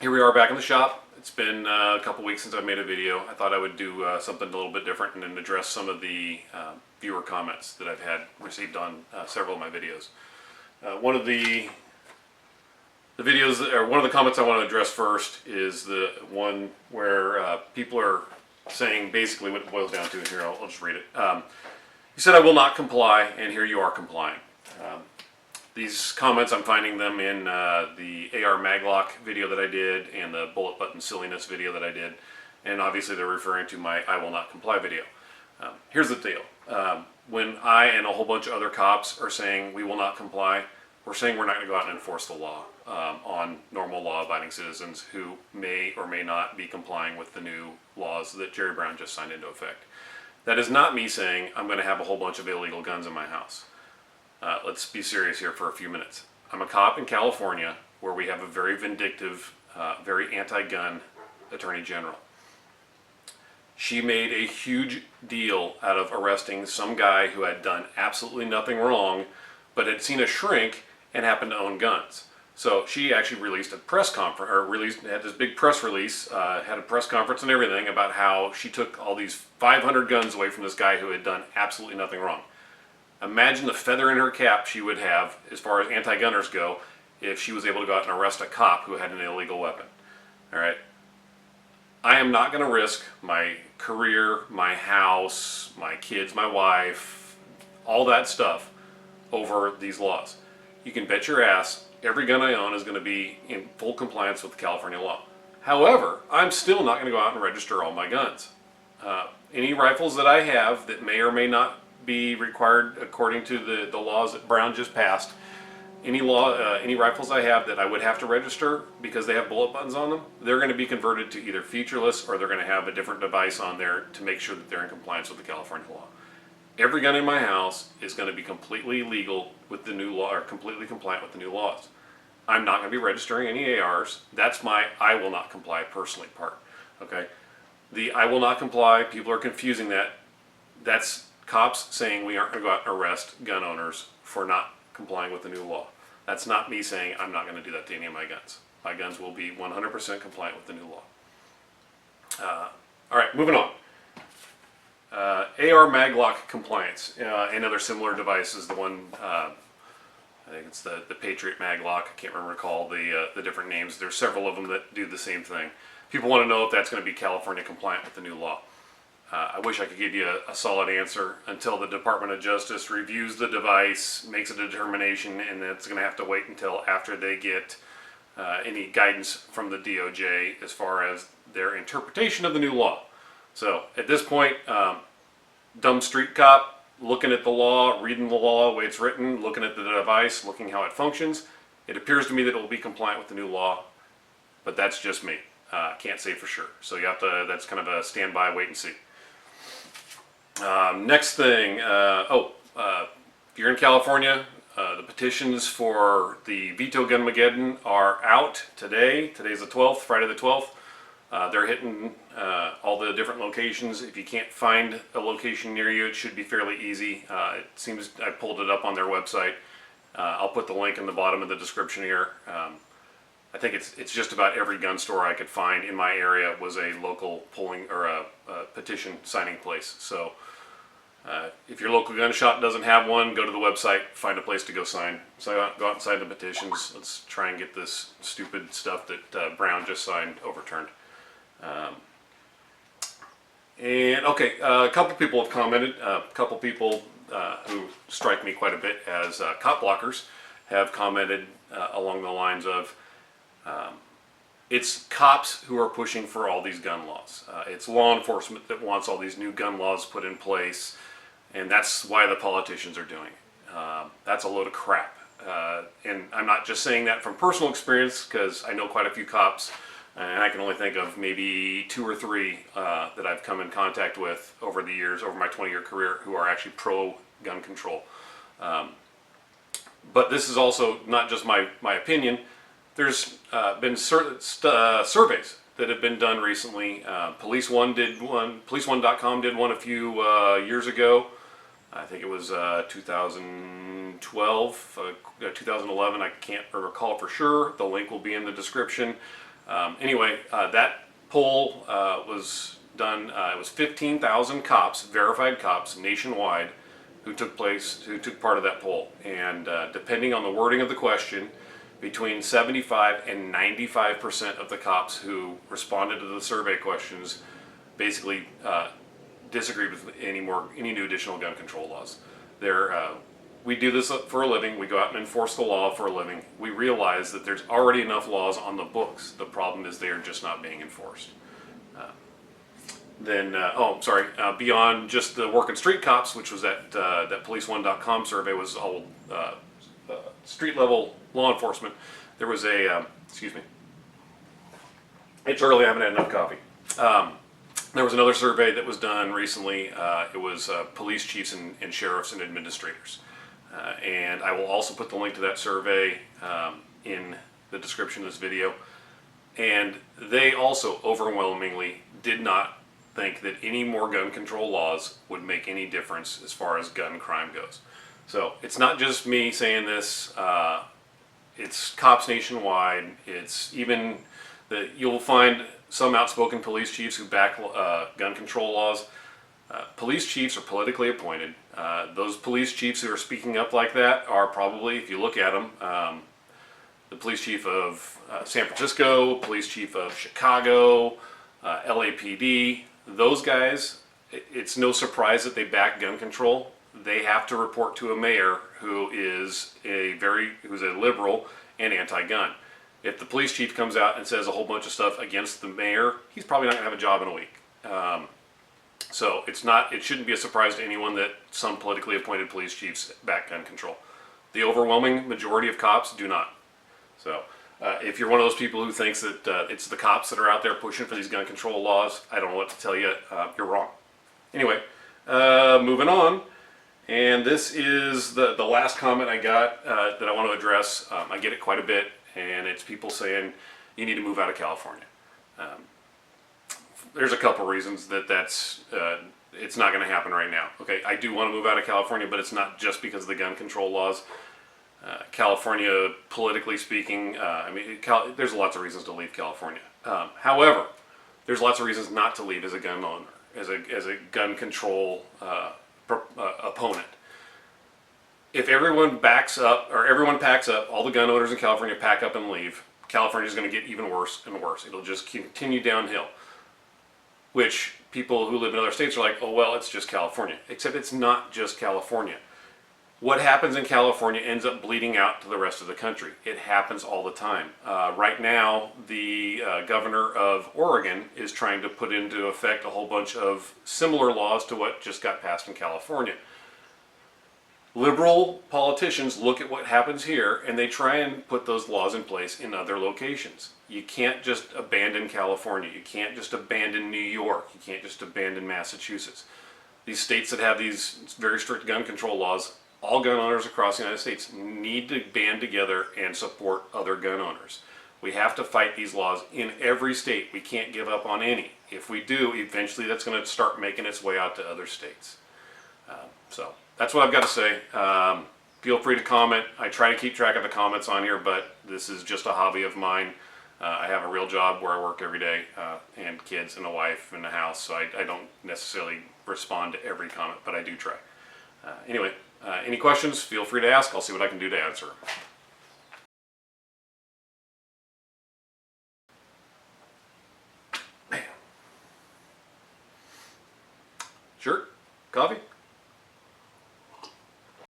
Here we are back in the shop. It's been a couple weeks since I made a video. I thought I would do something a little bit different and then address some of the viewer comments that I've had received on several of my videos. One of the videos, or one of the comments I want to address first is the one where people are saying basically what it boils down to, and here I'll just read it. You said I will not comply, and here you are complying. These comments, I'm finding them in the ARMagLock video that I did and the bullet button silliness video that I did, and obviously they're referring to my I will not comply video. Here's the deal. When I and a whole bunch of other cops are saying we will not comply, we're saying we're not going to go out and enforce the law on normal law-abiding citizens who may or may not be complying with the new laws that Jerry Brown just signed into effect. That is not me saying I'm going to have a whole bunch of illegal guns in my house. Let's be serious here for a few minutes. I'm a cop in California where we have a very vindictive, very anti-gun attorney general. She made a huge deal out of arresting some guy who had done absolutely nothing wrong, but had seen a shrink and happened to own guns. So she actually released a press conference, or had this big press release, had a press conference and everything about how she took all these 500 guns away from this guy who had done absolutely nothing wrong. Imagine the feather in her cap she would have as far as anti-gunners go if she was able to go out and arrest a cop who had an illegal weapon. All right. I am not going to risk my career, my house, my kids, my wife, all that stuff over these laws. You can bet your ass every gun I own is going to be in full compliance with the California law. However, I'm still not going to go out and register all my guns. Any rifles that I have that may or may not be required according to the laws that Brown just passed, any rifles I have that I would have to register because they have bullet buttons on them, they're going to be converted to either featureless or they're going to have a different device on there to make sure that they're in compliance with the California law. Every gun in my house is going to be completely legal with the new law, or completely compliant with the new laws. I'm not going to be registering any ARs. That's my I will not comply personally part. Okay, the I will not comply, people are confusing that. That's cops saying we aren't going to go out and arrest gun owners for not complying with the new law. That's not me saying I'm not going to do that to any of my guns. My guns will be 100% compliant with the new law. All right, moving on. ARMagLock compliance and other similar devices. The one, I think it's the Patriot maglock. I can't recall the different names. There's several of them that do the same thing. People want to know if that's going to be California compliant with the new law. I wish I could give you a solid answer until the Department of Justice reviews the device, makes a determination, and it's going to have to wait until after they get any guidance from the DOJ as far as their interpretation of the new law. So at this point, dumb street cop, looking at the law, reading the law the way it's written, looking at the device, looking how it functions, it appears to me that it will be compliant with the new law, but that's just me. Can't say for sure. So you have to, that's kind of a standby, wait and see. Next thing, if you're in California, the petitions for the Veto Gunmaggedon are out today. Today's the 12th, Friday the 12th. They're hitting all the different locations. If you can't find a location near you, it should be fairly easy. It seems I pulled it up on their website. I'll put the link in the bottom of the description here. I think it's just about every gun store I could find in my area was a local polling or a petition signing place. So if your local gun shop doesn't have one, go to the website, find a place to go sign. So go out and sign the petitions. Let's try and get this stupid stuff that Brown just signed overturned. A couple people have commented. A couple people who strike me quite a bit as cop blockers have commented along the lines of it's cops who are pushing for all these gun laws. It's law enforcement that wants all these new gun laws put in place, and that's why the politicians are doing it. That's a load of crap. And I'm not just saying that from personal experience, because I know quite a few cops, and I can only think of maybe 2 or 3 that I've come in contact with over the years, over my 20-year career, who are actually pro-gun control. But this is also not just my opinion. There's been surveys that have been done recently. Police1 did one, Police1.com did one a few years ago. I think it was 2012, 2011, I can't recall for sure. The link will be in the description. Anyway, that poll was done. It was 15,000 cops, verified cops nationwide, who took part of that poll. And depending on the wording of the question, between 75 and 95% of the cops who responded to the survey questions basically disagreed with any new additional gun control laws. We do this for a living. We go out and enforce the law for a living. We realize that there's already enough laws on the books. The problem is they are just not being enforced. Beyond just the working street cops, which was that police1.com survey was all street level law enforcement. There was excuse me. It's early, I haven't had enough coffee. There was another survey that was done recently. It was police chiefs and sheriffs and administrators. And I will also put the link to that survey in the description of this video. And they also overwhelmingly did not think that any more gun control laws would make any difference as far as gun crime goes. So it's not just me saying this. It's cops nationwide. It's even you'll find some outspoken police chiefs who back gun control laws. Police chiefs are politically appointed. Those police chiefs who are speaking up like that are probably, if you look at them, the police chief of San Francisco, police chief of Chicago, LAPD. Those guys, it's no surprise that they back gun control. They have to report to a mayor who's a liberal and anti-gun. If the police chief comes out and says a whole bunch of stuff against the mayor, he's probably not going to have a job in a week. So it shouldn't be a surprise to anyone that some politically appointed police chiefs back gun control. The overwhelming majority of cops do not. So if you're one of those people who thinks that it's the cops that are out there pushing for these gun control laws, I don't know what to tell you. You're wrong. Anyway, moving on. And this is the last comment I got that I want to address. I get it quite a bit, and it's people saying you need to move out of California. There's a couple reasons that's it's not going to happen right now. Okay, I do want to move out of California, but it's not just because of the gun control laws. California, politically speaking, there's lots of reasons to leave California. However, there's lots of reasons not to leave as a gun owner, as a gun control opponent. If everyone backs up, or everyone packs up, all the gun owners in California pack up and leave, California is going to get even worse and worse. It'll just continue downhill. Which people who live in other states are like, oh well, it's just California. Except it's not just California. What happens in California ends up bleeding out to the rest of the country. It happens all the time. Right now, the governor of Oregon is trying to put into effect a whole bunch of similar laws to what just got passed in California. Liberal politicians look at what happens here and they try and put those laws in place in other locations. You can't just abandon California. You can't just abandon New York. You can't just abandon Massachusetts. These states that have these very strict gun control laws, all gun owners across the United States need to band together and support other gun owners. We have to fight these laws in every state. We can't give up on any. If we do, eventually that's going to start making its way out to other states. So that's what I've got to say. Feel free to comment. I try to keep track of the comments on here, but this is just a hobby of mine. I have a real job where I work every day, and kids and a wife and a house, so I don't necessarily respond to every comment, but I do try. Anyway, any questions, feel free to ask. I'll see what I can do to answer. Bam. Sure? Coffee?